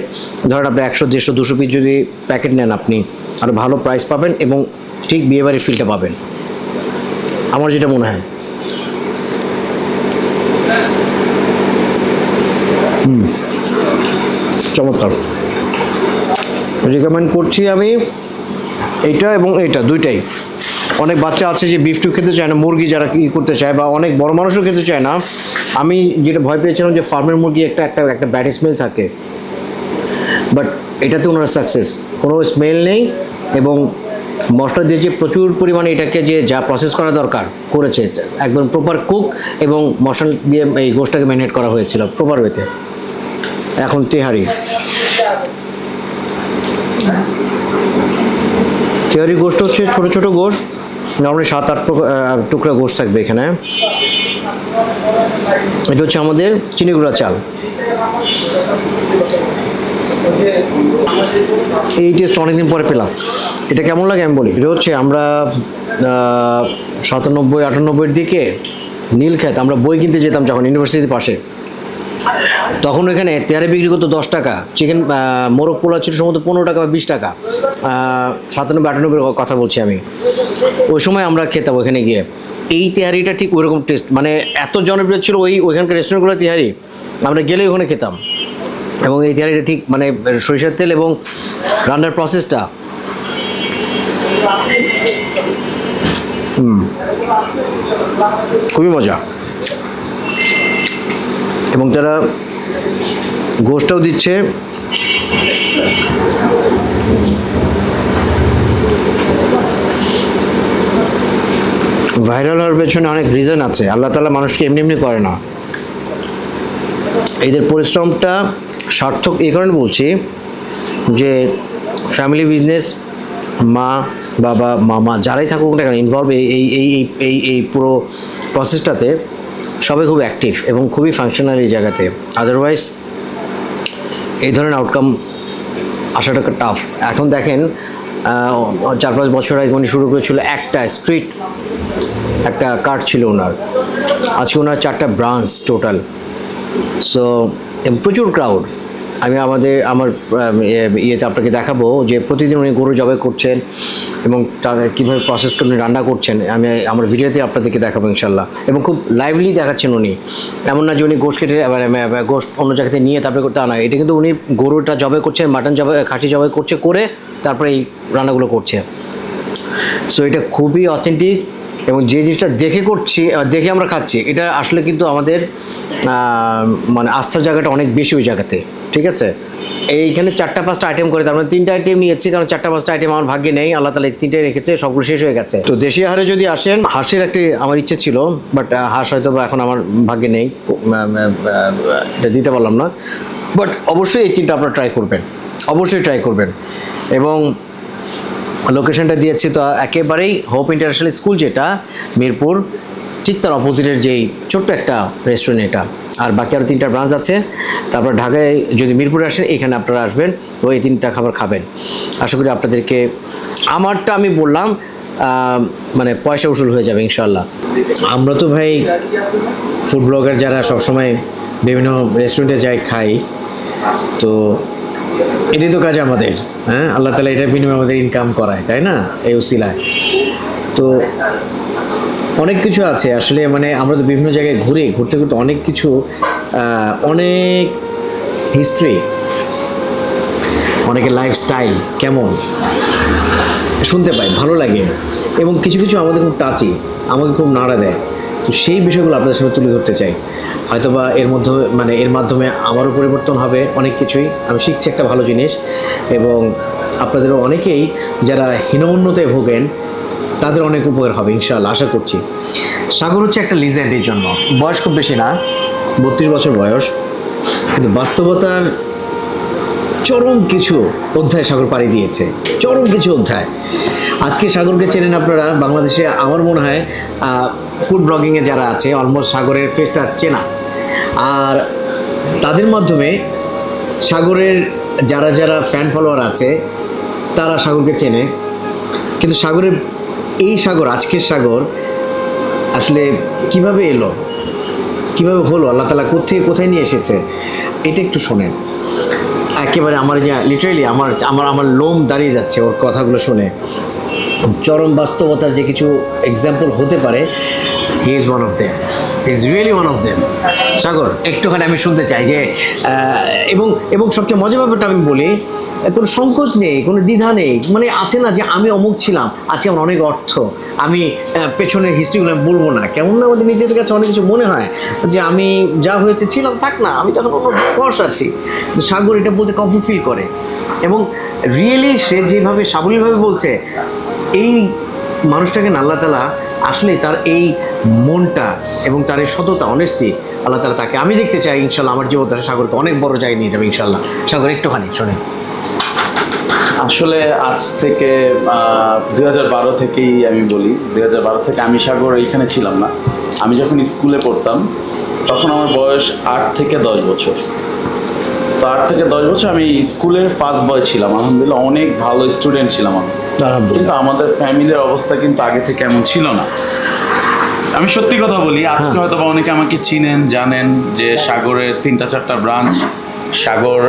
ধরেন আপনি 100, 150, 200 পিস যদি প্যাকেট নেন, আপনি আরও ভালো প্রাইস পাবেন এবং ঠিক বিয়েবাড়ির ফিলটা পাবেন, আমার যেটা মনে হয়। চমৎকার, রিকমেন্ড করছি আমি এইটা এবং এইটা দুইটাই। অনেক বাচ্চা আছে যে বিফ টিফ খেতে চায় না, মুরগি যারা ই করতে চায়, বা অনেক বড় মানুষও খেতে চায় না। আমি যেটা ভয় পেয়েছিলাম যে ফার্মের মুরগি একটা ব্যাড স্মেল থাকে, বাট এটাতে ওনারা সাকসেস, কোনো স্মেল নেই এবং মশলা দিয়ে যে প্রচুর পরিমাণে এটাকে যে যা প্রসেস করা দরকার করেছে, একদম প্রপার কুক এবং মশলা দিয়ে এই গোশটাকে ম্যারিনেট করা হয়েছিল প্রপার ওয়েতে। এখন তেহারি গোশট হচ্ছে ছোটো ছোটো গোশট, নর্মালি 7-8 টুকরা গোশট থাকবে এখানে। এটা হচ্ছে আমাদের চিনি গুঁড়া চাল। এই টেস্ট অনেকদিন পরে পেলাম, এটা কেমন লাগে আমি বলি। এটা হচ্ছে আমরা 97-98-এর দিকে নীলক্ষেত, আমরা বই কিনতে যেতাম যখন ইউনিভার্সিটির পাশে, তখন ওইখানে তেহারি বিক্রি করতো 10 টাকা। চিকেন মোরগ পোলা ছিল সম্ভবত 15 টাকা বা 20 টাকা। 97-98-এর কথা বলছি আমি। ওই সময় আমরা খেতাম ওইখানে গিয়ে। এই তেহারিটা ঠিক ওইরকম টেস্ট, মানে এত জনপ্রিয় ছিল ওইখানকার রেস্টুরেন্টগুলো তেহারি, আমরা গেলে ওখানে খেতাম। এবং এই তেহারিটা ঠিক মানে সরিষার তেল এবং রান্নার প্রসেসটা খুবই মজা। এবং তারা গোশটাও দিচ্ছে। ভাইরাল হওয়ার পেছনে অনেক রিজন আছে, আল্লাহ তাআলা মানুষকে এমনি এমনি করে না। এদের পরিশ্রমটা সার্থক এই কারণে বলছি যে ফ্যামিলি বিজনেস, মা বাবা মামা যারাই থাকুক না কেন ইনভলভ এই পুরো প্রসেসটাতে, সবাই খুব অ্যাক্টিভ এবং খুবই ফাংশনাল এই জায়গাতে। আদারওয়াইজ এই ধরনের আউটকাম আসাটা টাফ। এখন দেখেন 4-5 বছর আগে উনি শুরু করেছিল একটা স্ট্রিট, একটা কার্ট ছিল ওনার, আজকে ওনার 4টা ব্রাঞ্চ টোটাল। সো প্রচুর ক্রাউড। আমি আমার ইয়েতে আপনাকে দেখাবো যে প্রতিদিন উনি গরু জবাই করছেন এবং কীভাবে প্রসেস করে উনি রান্না করছেন, আমি আমার ভিডিওতে আপনাদেরকে দেখাবো ইনশাল্লাহ। এবং খুব লাইভলি দেখাচ্ছেন উনি, এমন না যে উনি গোশট কেটে গোশট অন্য জায়গাতে নিয়ে তারপরে করতে আনা, এটা কিন্তু উনি গরুটা জবাই করছেন, মাটন জবাই, খাসি জবাই করছে, করে তারপরে এই রান্নাগুলো করছে। সো এটা খুবই অথেন্টিক এবং যে জিনিসটা দেখে আমরা খাচ্ছি, এটা আসলে কিন্তু আমাদের মানে আস্থার জায়গাটা অনেক বেশি ওই জায়গাতে। ঠিক আছে, এইখানে 4-5টা আইটেম করে, তার মানে 3টা আইটেম নিয়েছি, কারণ 4-5টা আইটেম আমার ভাগ্যে নেই, আল্লাহ তাআলা 3টাই রেখেছে, সবগুলো শেষ হয়ে গেছে। তো দেশি আহারে যদি আসেন, হাঁসের একটি আমার ইচ্ছে ছিল, বাট হাঁস হয়তো বা এখন আমার ভাগ্যে নেই, এটা দিতে পারলাম না। বাট অবশ্যই এই তিনটা আপনারা ট্রাই করবেন, অবশ্যই ট্রাই করবেন। এবং লোকেশনটা দিয়েছি তো একেবারেই হোপ ইন্টারন্যাশনাল স্কুল, যেটা মিরপুর ঠিক তার অপোজিটের যেই ছোট্ট একটা রেস্টুরেন্ট এটা। আর বাকি আরও 3টা ব্রাঞ্চ আছে। তারপর ঢাকায় যদি মিরপুরে আসেন, এখানে আপনারা আসবেন তো এই 3টা খাবার খাবেন। আশা করি আপনাদেরকে, আমারটা আমি বললাম মানে পয়সা উসুল হয়ে যাবে ইনশাল্লাহ। আমরা তো ভাই ফুড ব্লগার যারা সবসময় বিভিন্ন রেস্টুরেন্টে যাই খাই, তো এটাই তো কাজ আমাদের। হ্যাঁ, আল্লাহ তালা এটার বিনিময়ে আমাদের ইনকাম করায়, তাই না, এই উসিলায়। তো অনেক কিছু আছে আসলে, মানে আমরা তো বিভিন্ন জায়গায় ঘুরতে ঘুরতে অনেক কিছু, অনেক হিস্ট্রি, অনেকের লাইফস্টাইল কেমন শুনতে পাই, ভালো লাগে। এবং কিছু কিছু আমাদের খুব টাচি, আমাকে খুব নাড়া দেয়। তো সেই বিষয়গুলো আপনাদের সামনে তুলে ধরতে চাই। হয়তোবা এর মাধ্যমে আমারও পরিবর্তন হবে অনেক কিছুই, আমি শিখছি একটা ভালো জিনিস। এবং আপনাদেরও অনেকেই যারা হীনমন্যতায় ভোগেন, তাদের অনেক উপকার হবে ইনশাআল্লাহ, আশা করছি। সাগর হচ্ছে একটা লিজেন্ড, এই জন্য বয়স খুব বেশি না, 32 বছর বয়স, কিন্তু বাস্তবতার চরম কিছু অধ্যায় সাগর পাড়ি দিয়েছে, চরম কিছু অধ্যায়। আজকে সাগরকে চেনেন আপনারা বাংলাদেশে, আমার মনে হয় ফুড ব্লগিংয়ে যারা আছে অলমোস্ট সাগরের ফেসটা চেনা। আর তাদের মাধ্যমে সাগরের যারা যারা ফ্যান ফলোয়ার আছে তারা সাগরকে চেনে। কিন্তু সাগরের এই সাগর, আজকের সাগর আসলে কিভাবে এলো, কিভাবে হলো, আল্লাহ তাআলা কোথায় কোথায় নিয়ে এসেছে, এটা একটু শোনেন। একেবারে আমার যে লিটারেলি আমার লোম দাঁড়িয়ে যাচ্ছে ওর কথাগুলো শুনে। চরম বাস্তবতার যে কিছু এক্সাম্পল হতে পারে, he is one of them, he is really one of them. Sagar, একটুখানি আমি শুনতে চাই যে এবং সবচেয়ে মজার ব্যাপারটা আমি বলি, কোনো সংকোচ নেই, কোনো দ্বিধা নেই, মানে আছে না যে আমি অমুক ছিলাম, আজকে আমার অনেক অর্থ, আমি পেছনের হিস্ট্রিগুলো আমি বলবো না। কেমন না আমাদের নিজেদের কাছে অনেক কিছু মনে হয় যে আমি যা হয়েছে ছিলাম, থাক না, আমি তখন অন্য বয়স আছি। সাগর এটা বলতে কমফোর্ট ফিল করে, এবং রিয়েলি সে যেভাবে সাবলীলভাবে বলছে, এই মানুষটাকে আল্লাহ তাআলা আসলে তার এই মনটা এবং তার এই সততা, অনেস্টি, আল্লাহ তাআলা তাকে, আমি দেখতে চাই ইনশাল্লাহ আমার জীবনটা সাগরকে অনেক বড় জায়গায় নিয়ে যাবে ইনশাল্লাহ। সাগর, একটুখানি শোনে। আসলে আজ থেকে 2012 থেকেই আমি বলি, 2012 থেকে আমি সাগর এইখানে ছিলাম না। আমি যখন স্কুলে পড়তাম তখন আমার বয়স 8 থেকে 10 বছর। তো 8 থেকে 10 বছর আমি স্কুলের ফার্স্ট বয় ছিলাম, আলহামদুলিল্লাহ অনেক ভালো স্টুডেন্ট ছিলাম আমি। কিন্তু আমাদের ফ্যামিলির অবস্থা কিন্তু আগে থেকে এমন ছিল না। আমি সত্যি কথা বলি, আজকে হয়তো বা অনেকে আমাকে চিনেন, জানেন যে সাগরের 3-4টা ব্রাঞ্চ, সাগর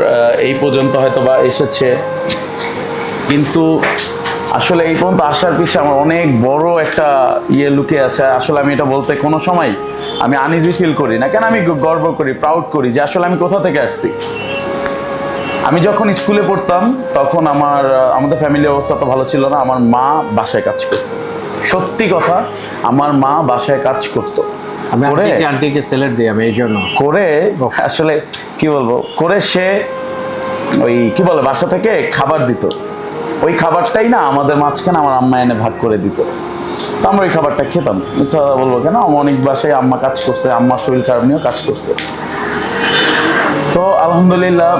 এই পর্যন্ত হয়তো বা এসেছে। কিন্তু আসলে এই পর্যন্ত আসার পিছনে আমার অনেক বড় একটা লুকিয়ে আছে। আসলে আমি এটা বলতে কোনো সময় আমি আনইজি ফিল করি না, কেন আমি গর্ব করি, প্রাউড করি যে আসলে আমি কোথা থেকে আসছি। আমি যখন স্কুলে পড়তাম তখন আমাদের ফ্যামিলির অবস্থা তো ভালো ছিল না। আমার মা বাসায় কাজ করতো, সত্যি কথা, আমার মা বাসায় কাজ করতো। আমি আন্টিকে সেলেট দিই আমি এই জন্য করে, আসলে কি বলবো, করে সে ওই কি বলে বাসা থেকে খাবার দিত। ওই খাবারটাই না আমাদের মাঝখানে আমার আম্মা এনে ভাগ করে দিত। তো আমরা ওই খাবারটা খেতাম। মিথ্যা কথা বলবো কেন, অনেক বাসায় আম্মা কাজ করছে, আম্মার শরীর খারাপ নিয়েও কাজ করছে। তো আলহামদুলিল্লাহ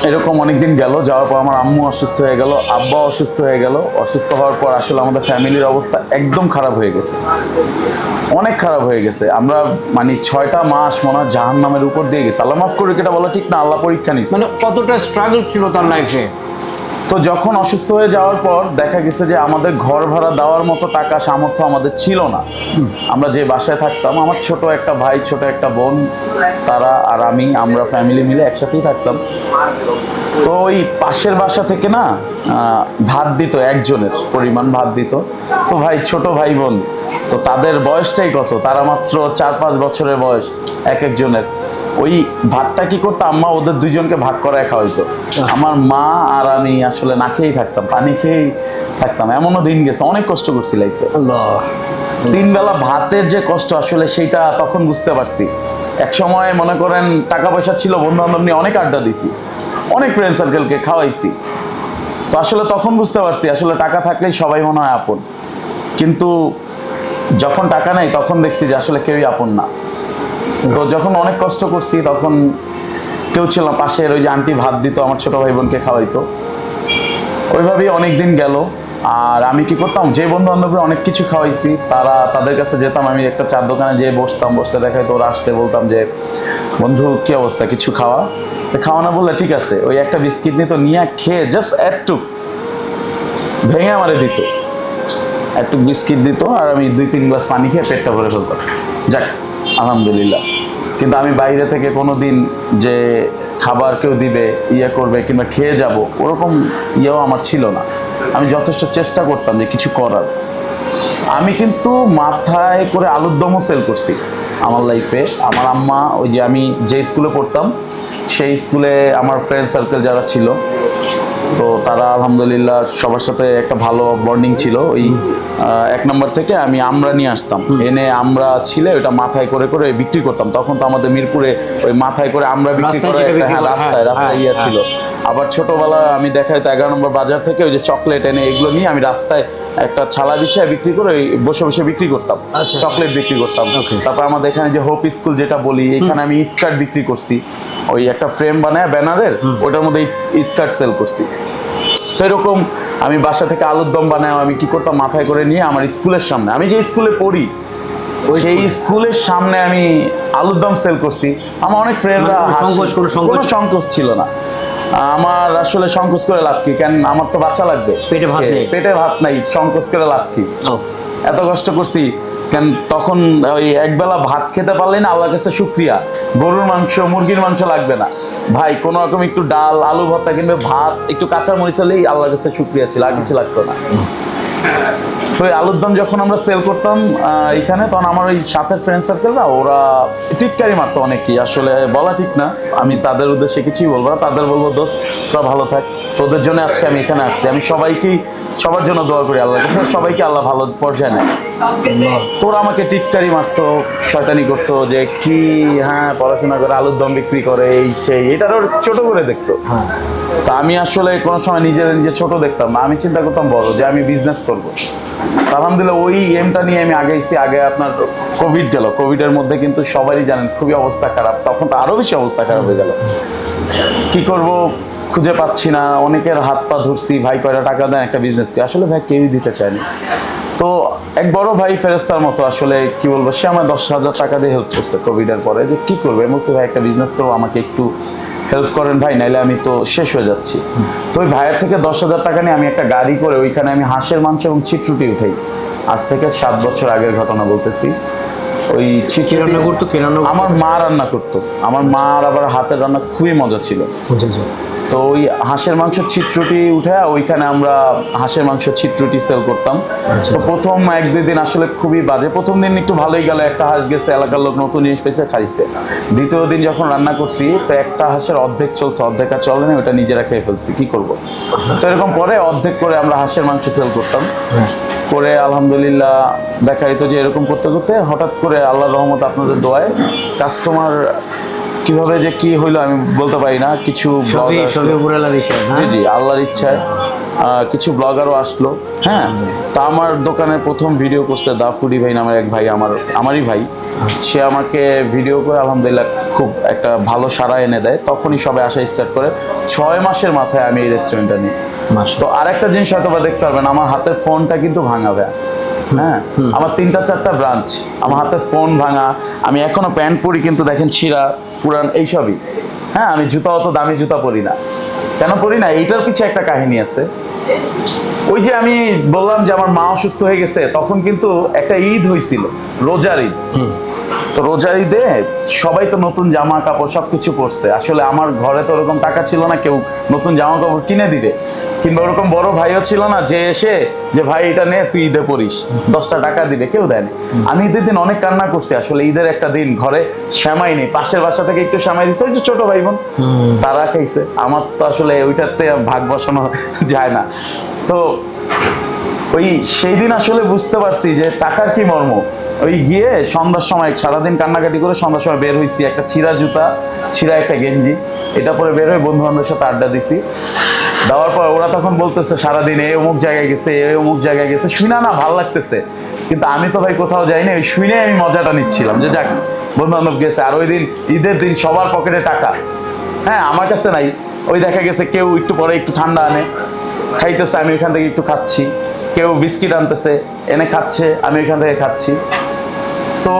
এরকম অনেকদিন গেল, যাওয়ার পর আমার আম্মু অসুস্থ হয়ে গেল, আব্বা অসুস্থ হয়ে গেল। অসুস্থ হওয়ার পর আসলে আমাদের ফ্যামিলির অবস্থা একদম খারাপ হয়ে গেছে, অনেক খারাপ হয়ে গেছে। আমরা মানে 6টা মাস মনে হয় জাহান্নামের উপর দিয়ে গেছে। আল্লাহ মাফ করে, এটা বলা ঠিক না, আল্লাহ পরীক্ষা নিচ্ছে। মানে কতটা স্ট্রাগল ছিল তার লাইফে। তো যখন অসুস্থ হয়ে যাওয়ার পর দেখা গেছে যে আমাদের ঘর ভাড়া দেওয়ার মতো টাকা সামর্থ্য আমাদের ছিল না। আমরা যে বাসায় থাকতাম, আমার ছোট একটা ভাই, ছোট একটা বোন, তারা আর আমরা ফ্যামিলি মিলে একসাথেই থাকতাম। তো ওই পাশের বাসা থেকে না ভাত দিত, একজনের পরিমাণ ভাত দিত। তো ভাই, ছোট ভাই বোন, তো তাদের বয়সটাই কত, তারা মাত্র 4-5 বছরের বয়স এক একজনের। ওই ভাতটা কি করতো, আম্মা ওদের দুইজনকে ভাগ করে খাওয়াইতো। আমার মা আর আমি আসলে না খেয়েই থাকতাম, পানি খেয়েই থাকতাম। এমনও দিন গেছে, অনেক কষ্ট করছি লাইফে। 3 বেলা ভাতের যে কষ্ট, আসলে সেইটা তখন বুঝতে পারছি। এক সময় মনে করেন টাকা পয়সা ছিল, বন্ধু বান্ধব নিয়ে অনেক আড্ডা দিছি, অনেক ফ্রেন্ড সার্কেলকে খাওয়াইছি। তো আসলে তখন বুঝতে পারছি আসলে টাকা থাকলেই সবাই মনে হয় আপন। কিন্তু যখন টাকা নেই তখন দেখছি যে আসলে কেউই আপন না। তো যখন অনেক কষ্ট করছি তখন কেউ ছিল না, পাশের ওই যে আন্টি ভাত দিত, আমার ছোট ভাই বোনকে খাওয়াইতো। ওইভাবেই অনেক দিন গেল। আর আমি কি করতাম, যে বন্ধু বান্ধবরা অনেক কিছু খাওয়াইছি তাদের কাছে যেতাম, আমি একটা চার দোকানে যেয়ে বসতে দেখাইতো, ওরা আসতে বলতাম যে বন্ধু কি অবস্থা, কিছু খাওয়া না বললে ঠিক আছে, ওই একটা বিস্কিট নিত, নিয়ে খেয়ে জাস্ট একটুক ভেঙে আমারে দিত, একটু বিস্কিট দিত, আর আমি 2-3 গ্লাস পানি খেয়ে পেটটা ভরে ফেলতাম। যাক আলহামদুলিল্লাহ। কিন্তু আমি বাইরে থেকে কোনো দিন যে খাবার কেউ দিবে, করবে কিংবা খেয়ে যাব, ওরকম আমার ছিল না। আমি যথেষ্ট চেষ্টা করতাম যে কিছু করার। আমি কিন্তু মাথায় করে আলুর দমও সেল করছি আমার লাইফে। আমার আম্মা ওই যে আমি যে স্কুলে পড়তাম সেই স্কুলে আমার ফ্রেন্ড সার্কেল যারা ছিল, তো তারা আলহামদুলিল্লাহ সবার সাথে একটা ভালো বন্ডিং ছিল। ওই 1 নম্বর থেকে আমি আমরা নিয়ে আসতাম, এনে আমরা ছিলে ওটা মাথায় করে করে বিক্রি করতাম। তখন তো আমাদের মিরপুরে ওই মাথায় করে আমরা বিক্রি করে রাস্তায় ছিল। আবার ছোটবেলা আমি দেখাই তো 11 নম্বর বাজার থেকে ওই যে চকলেট এনে এগুলো নিয়ে আমি রাস্তায় একটা ছালা বিছিয়ে বিক্রি করে বসে বসে বিক্রি করতাম, চকলেট বিক্রি করতাম। তারপর আমাদের এখানে যে হোপ স্কুল যেটা বলি, এখানে আমি ইট কার্ড বিক্রি করছি, ওই একটা ফ্রেম বানায় ব্যানারের, ওটার মধ্যে ইট কার্ড সেল করছি। তো এরকম আমি বাসা থেকে আলুর দম বানায় আমি কি করতাম, মাথায় করে নিয়ে আমার স্কুলের সামনে, আমি যে স্কুলে পড়ি সেই স্কুলের সামনে আমি আলুর দম সেল করছি। আমার অনেক ফ্রেন্ডরা, কোনো সংকোচ ছিল না আমার। আসলে সংকোচ করে লাভ কি, কেন আমার তো বাচ্চা লাগবে, পেটে ভাত নাই, সংকোচ করে লাভ কি? এত কষ্ট করছি কেন? তখন ওই একবেলা ভাত খেতে পারলে না আল্লাহর কাছে শুকরিয়া, গরুর মাংস মুরগির মাংস লাগবে না ভাই, কোনো রকম একটু ডাল আলু ভর্তা কিংবা ভাত একটু কাঁচা মরিচ হলেই আল্লাহর কাছে শুকরিয়া ছিল, আর কিছু লাগতো না। তো এই আলুর দম যখন আমরা সেল করতাম এখানে, তখন আমার ওই সাথের ফ্রেন্ড সার্কেলরা ওরা টিটকারি মারতো অনেকেই, আসলে বলা ঠিক না, আমি তাদের উদ্দেশ্যে কিছুই বলবো না। তাদের বলবো দোস্ত তোরা ভালো থাক, তোদের জন্য আজকে আমি এখানে আসছি। আমি সবার জন্য দোয়া করি আল্লাহর কাছে, সবাইকে আল্লাহ ভালো পর্যায়ে নেয়। তোরা আমাকে টিটকারি মারতো, শয়তানি করতো যে কি পড়াশোনা করে আলুর দম বিক্রি করে এই সেই, এটার ছোট করে দেখতো। তা আমি আসলে কোনো সময় নিজে ছোট দেখতাম না, আমি চিন্তা করতাম বড়, যে আমি বিজনেস করবো। আলহামদুলিল্লাহ ওই এমটা নিয়ে আমি আগাইছি। আগে আপনার কোভিড গেল, কোভিডের মধ্যে কিন্তু সবারই জানেন খুবই অবস্থা খারাপ, তখন তো আরো বেশি অবস্থা খারাপ হয়ে গেল। কি করব খুঁজে পাচ্ছি না, অনেকের হাত পা ধরছি, ভাই কয়টা টাকা দেন একটা বিজনেসকে, আসলে ভাই কেউই দিতে চায়নি। তো এক বড় ভাই ফেরেস্তার মতো, আসলে কি বলবো, সে আমার 10,000 টাকা দিয়ে হেল্প করছে কোভিডের পরে, যে কি করবো, বলছে ভাই একটা বিজনেস করবো, আমাকে একটু হেল্প করেন ভাই, নাইলে আমি তো শেষ হয়ে যাচ্ছি। তো ওই ভাইয়ের থেকে 10,000 টাকা নিয়ে আমি একটা গাড়ি করে ওইখানে আমি হাঁসের মাংস এবং ছিটরুটি উঠাই। আজ থেকে 7 বছর আগের ঘটনা বলতেছি। ওই রান্না করতো, আমার মা রান্না করতো, আমার মার আবার হাতের রান্না খুবই মজা ছিল। তো ওই হাঁসের মাংস ছিটরুটি উঠে ওইখানে আমরা হাঁসের মাংস ছিটরুটি সেল করতাম। তো প্রথম 1-2 দিন আসলে খুবই বাজে, প্রথম দিন একটু ভালোই গেল, একটা হাঁস গেছে, এলাকার লোক নতুন জিনিস পেয়েছে খাইছে। দ্বিতীয় দিন যখন রান্না করছি তো একটা হাঁসের অর্ধেক চলছে, অর্ধেক আর চলে না, ওটা নিজেরা খেয়ে ফেলছি, কি করব। তো এরকম পরে অর্ধেক করে আমরা হাঁসের মাংস সেল করতাম। করে আলহামদুলিল্লাহ দেখা যেত যে এরকম করতে করতে হঠাৎ করে আল্লাহর রহমত আপনাদের দোয়ায় কাস্টমার কিভাবে যে কি হইলো আমি বলতে পারি না, কিছু জি আল্লাহর ইচ্ছায় কিছু ব্লগারও আসলো। তা আমার দোকানের প্রথম ভিডিও করছে দা ফুডি ভাই নামের এক ভাই, আমারই ভাই, সে আমাকে ভিডিও করে আলহামদুলিল্লাহ খুব একটা ভালো সাড়া এনে দেয়। তখনই সবাই আসা স্টার্ট করে। 6 মাসের মাথায় আমি এই রেস্টুরেন্টটা নিই। তো আরেকটা জিনিস হয়তো বা দেখতে পারবেন, আমার হাতের ফোনটা কিন্তু ভাঙা ভাই। আমার 3-4টা ব্রাঞ্চ, আমার হাতের ফোন ভাঙা, আমি এখনো প্যান্ট পরি কিন্তু দেখেন ছিঁড়া পুরান এইসবই। আমি জুতা অত দামি জুতা পরি না, কেন পরি না, এইটার পিছে একটা কাহিনী আছে। ওই যে আমি বললাম যে আমার মা অসুস্থ হয়ে গেছে, তখন কিন্তু একটা ঈদ হয়েছিল, রোজার ঈদ। তো রোজার ঈদে সবাই তো নতুন জামা কাপড় সবকিছু পরছে, আসলে আমার ঘরে তো ওরকম টাকা ছিল না কেউ নতুন জামা কাপড় কিনে দিবে, কিংবা ওরকম বড় ভাইও ছিল না যে এসে যে ভাই এটা নে তুই ঈদে পরিস, 10টা টাকা দিবে, কেউ দেয়নি। আমি ঈদের দিন অনেক কান্না করছি, আসলে ঈদের একটা দিন ঘরে শ্যামাই নেই, পাশের বাসা থেকে একটু শ্যামাই দিচ্ছে, ওই যে ছোট ভাই বোন তারা খাইছে, আমার তো আসলে ওইটাতে ভাগ বসানো যায় না। তো ওই সেই দিন আসলে বুঝতে পারছি যে টাকার কি মর্ম। ওই গিয়ে সন্ধ্যার সময় সারাদিন কান্নাকাটি করে সন্ধ্যার সময় বের হয়েছি, একটা ছিঁড়া জুতা, ছিঁড়া একটা গেঞ্জি, এটা পরে বের হয়ে বন্ধু বান্ধবের সাথে আড্ডা দিছি। দেওয়ার পর ওরা তখন বলতেছে সারাদিন এই অমুক জায়গায় গেছে, এই অমুক জায়গায় গেছে, শুনে না ভালো লাগতেছে, কিন্তু আমি তো ভাই কোথাও যাইনি, ওই শুনে আমি মজাটা নিচ্ছিলাম যে যাক বন্ধু বান্ধব গেছে। আর ওই দিন ঈদের দিন সবার পকেটে টাকা, হ্যাঁ আমার কাছে নাই, ওই দেখা গেছে কেউ একটু পরে একটু ঠান্ডা আনে খাইতেছে, আমি ওইখান থেকে একটু খাচ্ছি, কেউ বিস্কিট আনতেছে এনে খাচ্ছে, আমি ওইখান থেকে খাচ্ছি। তো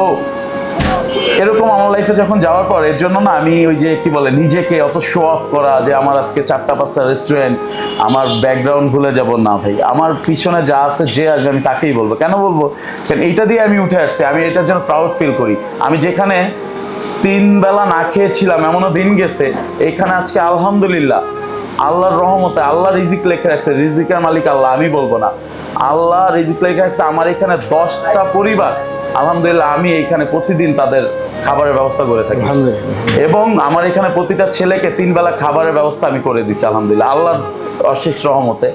এরকম আমার লাইফে যখন যাওয়ার পর এর জন্য না আমি ওই যে কি বলে নিজেকে অত শো অফ করা যে আমার আজকে 4টা-5টা রেস্টুরেন্ট, আমার ব্যাকগ্রাউন্ড ভুলে যাব না ভাই। আমার পিছনে যা আছে যে আসবে আমি তাকেই বলবো। কেন বলবো? কারণ এইটা দিয়ে আমি উঠে আসছি, আমি এটার জন্য প্রাউড ফিল করি। আমি যেখানে 3 বেলা না খেয়েছিলাম এমনও দিন গেছে, এইখানে আজকে আলহামদুলিল্লাহ আল্লাহর রহমতে আল্লাহ রিজিক লেখে রাখছে, রিজিকের মালিক আল্লাহ, আমি বলবো না, আল্লাহ রিজিক লেখে রাখছে। আমার এখানে 10টা পরিবার আলহামদুলিল্লাহ আমি এইখানে প্রতিদিন তাদের খাবারের ব্যবস্থা করে থাকি, এবং আমার এখানে প্রতিটা ছেলেকে 3 বেলা খাবারের ব্যবস্থা আমি করে দিচ্ছি আলহামদুলিল্লাহ আল্লাহর অশেষ রহমতে।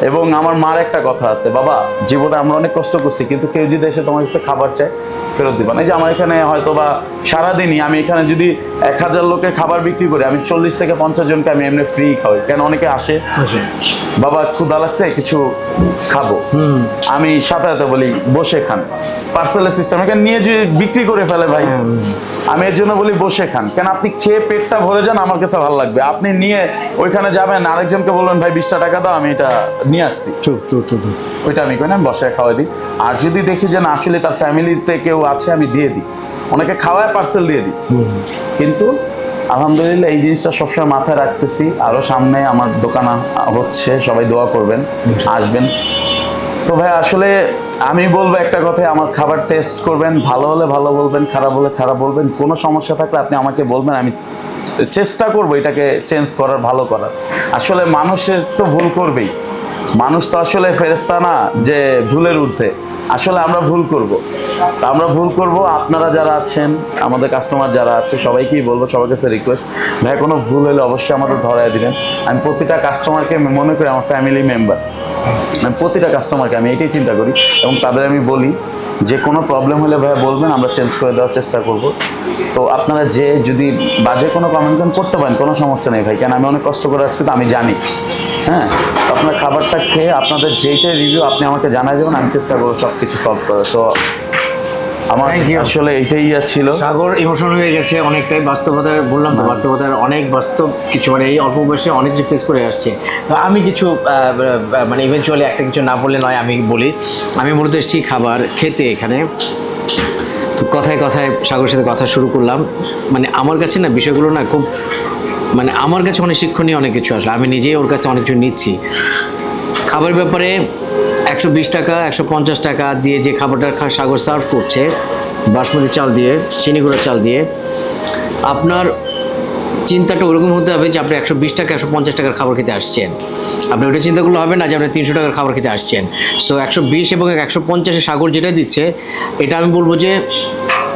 এবং আমার মার একটা কথা আছে, বাবা জীবনে আমরা অনেক কষ্ট করছি, কিন্তু কেউ যদি এসে তোমার কাছে খাবার চায় ফেরত দিবা না। এই যে আমার এখানে হয়তো বা সারাদিনই আমি এখানে যদি 1000 লোকের খাবার বিক্রি করি, আমি 40 থেকে 50 জনকে আমি এমনি ফ্রি খাওয়াই। কেন অনেকে আসে, বাবা ক্ষুধা লাগছে কিছু খাবো, আমি সাথে সাথে বলি বসে খান, পার্সেলের সিস্টেম এখানে নিয়ে যে বিক্রি করে ফেলে ভাই, আমি এর জন্য বলি বসে খান। কেন আপনি খেয়ে পেটটা ভরে যান, আমার কাছে ভালো লাগবে। আপনি নিয়ে ওইখানে যাবেন আরেকজনকে বলবেন ভাই 20টা টাকা দাও, আমি এটা নিয়ে আসছি, ওইটা আমি কই না বসে খাওয়াই দিই। আর যদি দেখি যে না আসলে তার ফ্যামিলিতে কেউ আছে আমি দিয়ে দিই, অনেকে খাওয়ায় পার্সেল দিয়ে দিই। কিন্তু আলহামদুলিল্লাহ এই জিনিসটা সবসময় মাথায় রাখতেছি। আরো সামনে আমার দোকান হচ্ছে, সবাই দোয়া করবেন, আসবেন। তো ভাই আসলে আমি বলবো একটা কথাই, আমার খাবার টেস্ট করবেন, ভালো হলে ভালো বলবেন, খারাপ হলে খারাপ বলবেন। কোনো সমস্যা থাকলে আপনি আমাকে বলবেন, আমি চেষ্টা করবো এটাকে চেঞ্জ করার, ভালো করার। আসলে মানুষের তো ভুল করবেই, মানুষ তো আসলে ফেরেশতা না যে ভুলের ঊর্ধ্বে। আসলে আমরা ভুল করব, আপনারা যারা আছেন, আমাদের কাস্টমার যারা আছে সবাইকেই বলবো, সবার কাছে রিকোয়েস্ট, ভাই কোনো ভুল হলে অবশ্যই আমাদের ধরায় দিবেন। আমি প্রতিটা কাস্টমারকে মনে করি আমার ফ্যামিলি মেম্বার, আমি প্রতিটা কাস্টমারকে আমি এটাই চিন্তা করি, এবং তাদের আমি বলি যে কোনো প্রবলেম হলে ভাই বলবেন, আমরা চেঞ্জ করে দেওয়ার চেষ্টা করব। তো আপনারা যে যদি বাজে কোনো কমেন্ট করতে পারেন, কোনো সমস্যা নেই ভাই, কেন আমি অনেক কষ্ট করে রাখছি তো আমি জানি। হ্যাঁ, আপনার খাবারটা খেয়ে আপনাদের যেইটাই রিভিউ আপনি আমাকে জানাই দেবেন, আমি চেষ্টা করবো সব কিছু সলভ করে। তো আমার আসলে এইটাই ছিল। সাগর ইমোশনাল হয়ে গেছে অনেকটাই, বাস্তবতার বললাম তো, বাস্তবতার অনেক বাস্তব কিছু, মানে এই অল্প বয়সে অনেক কিছু ফেস করে আসছে। তো আমি কিছু মানে ইভেনচুয়ালি একটা কিছু না বললে নয়, আমি বলি আমি মূলত এসেছি খাবার খেতে এখানে। তো কথায় কথায় সাগরের সাথে কথা শুরু করলাম, মানে আমার কাছে না বিষয়গুলো না খুব, মানে আমার কাছে অনেক শিক্ষণীয় অনেক কিছু আসলে, আমি নিজেই ওর কাছে অনেক কিছু নিচ্ছি। খাবার ব্যাপারে 120 টাকা 150 টাকা দিয়ে যে খাবারটা সাগর সার্ভ করছে, বাসমতি চাল দিয়ে, চিনি গুঁড়া চাল দিয়ে, আপনার চিন্তাটা ওরকম হতে হবে যে আপনি 120 টাকা 150 টাকার খাবার খেতে আসছেন। আপনি ওটা চিন্তা করলে হবে না যে আপনি 300 টাকার খাবার খেতে আসছেন। সো 120 এবং 150-এ সাগর যেটা দিচ্ছে, এটা আমি বলবো যে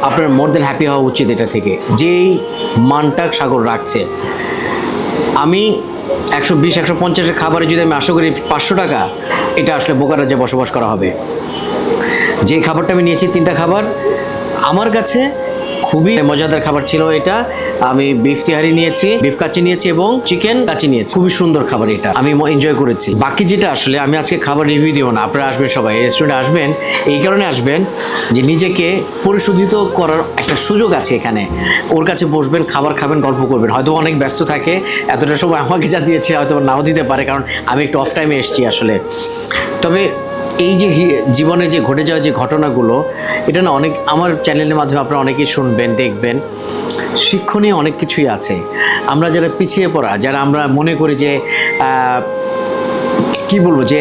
আপনার মোর দেন হ্যাপি হওয়া উচিত এটা থেকে, যেই মানটা সাগর রাখছে। আমি 120-150-এর খাবারে যদি আমি আশা করি 500 টাকা, এটা আসলে বোকারা যে বসবাস করা হবে। যে খাবারটা আমি নিয়েছি 3টা খাবার, আমার কাছে খুবই মজাদার খাবার ছিল এটা। আমি বিফ তিহারি নিয়েছি, বিফ কাচি নিয়েছি এবং চিকেন কাচি নিয়েছি। খুবই সুন্দর খাবার, এটা আমি এনজয় করেছি। বাকি যেটা আসলে আমি আজকে খাবার রিভিউ দিব না, আপনারা আসবেন সবাই, রেস্টুরেন্টে আসবেন এই কারণে আসবেন যে নিজেকে পরিশোধিত করার একটা সুযোগ আছে এখানে। ওর কাছে বসবেন, খাবার খাবেন, গল্প করবেন। হয়তো অনেক ব্যস্ত থাকে, এতটা সময় আমাকে যা দিয়েছে হয়তো নাও দিতে পারে, কারণ আমি একটু অফ টাইমে এসেছি আসলে। তবে এই যে জীবনে যে ঘটে যাওয়া যে ঘটনাগুলো, এটা না অনেক আমার চ্যানেলের মাধ্যমে আপনারা অনেকেই শুনবেন, দেখবেন, শিক্ষণীয় অনেক কিছুই আছে। আমরা যারা পিছিয়ে পড়া, যারা আমরা মনে করি যে কি বলবো, যে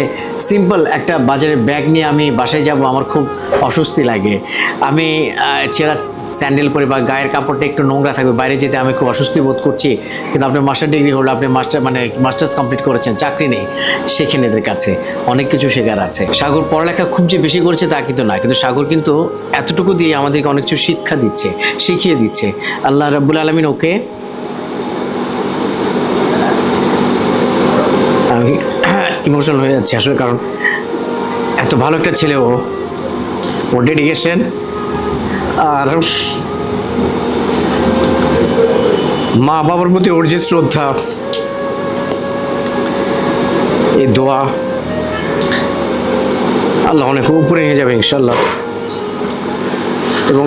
সিম্পল একটা বাজারে ব্যাগ নিয়ে আমি বাসায় যাব, আমার খুব অস্বস্তি লাগে। আমি ছেঁড়া স্যান্ডেল পরে বা গায়ের কাপড়টা একটু নোংরা থাকবে, বাইরে যেতে আমি খুব অস্বস্তি বোধ করছি। কিন্তু আপনি মাস্টার ডিগ্রি হলো, আপনি মাস্টার্স কমপ্লিট করেছেন, চাকরি নেই, শেখেন, এদের কাছে অনেক কিছু শেখার আছে। সাগর পড়ালেখা খুব যে বেশি করেছে তা কিন্তু না, কিন্তু সাগর কিন্তু এতটুকু দিয়ে আমাদেরকে অনেক কিছু শিক্ষা দিচ্ছে, শিখিয়ে দিচ্ছে। আল্লাহ রাব্বুল আলামিন ওকে, আমি ইমোশনাল হয়ে যাচ্ছে আসলে, কারণ এত ভালো একটা ছেলে, ওর ডেডিকেশন আর মা বাবার প্রতি ওর যে শ্রদ্ধা, এই দোয়া, আল্লাহ অনেক উপরে নিয়ে যাবে ইনশাল্লাহ। এবং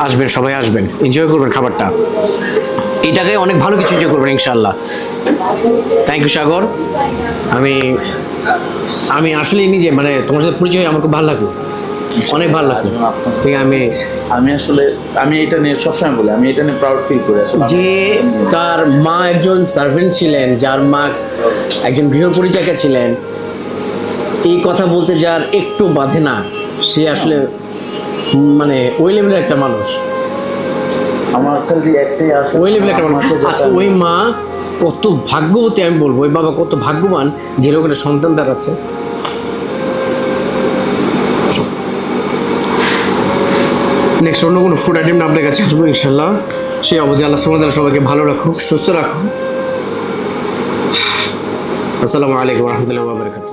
আসবেন, সবাই আসবেন, এনজয় করবেন খাবারটা। এটাকে অনেক ভালো কিছু এনজয় করবেন ইনশাআল্লাহ। থ্যাংক ইউ সাগর। আমি আমি আসলে নিজে মানে তোমার সাথে পরিচয় হয়ে আমার খুব ভালো লাগলো, অনেক ভালো লাগলো। ঠিক আমি আমি এটা নিয়ে সবসময় বলি, আমি এটা নিয়ে প্রাউড ফিল করি আসলে। যে তার মা একজন সার্ভেন্ট ছিলেন, যার মা একজন গৃহপরিচারিকা ছিলেন, এই কথা বলতে যার একটু বাধে না, সে আসলে মানে ওই লেভেলের একটা মানুষ, আমার খালি একটাই আশা, ওই লেভেলের একটা মানুষ। আচ্ছা ওই মা কত ভাগ্যবতী, আমি বলবো ওই বাবা কত ভাগ্যবান যে এরকম একটা সন্তান তার আছে। নেক্সট অন্য কোনো ফুড আইটেম আপনার কাছে আসবো ইনশাল্লাহ। সেই অবধি আল্লাহ সুবহানাহু ওয়া তাআলা সবাইকে ভালো রাখুক, সুস্থ রাখুক। আসসালামু আলাইকুম ওয়া রাহমাতুল্লাহি ওয়া বারাকাতুহু।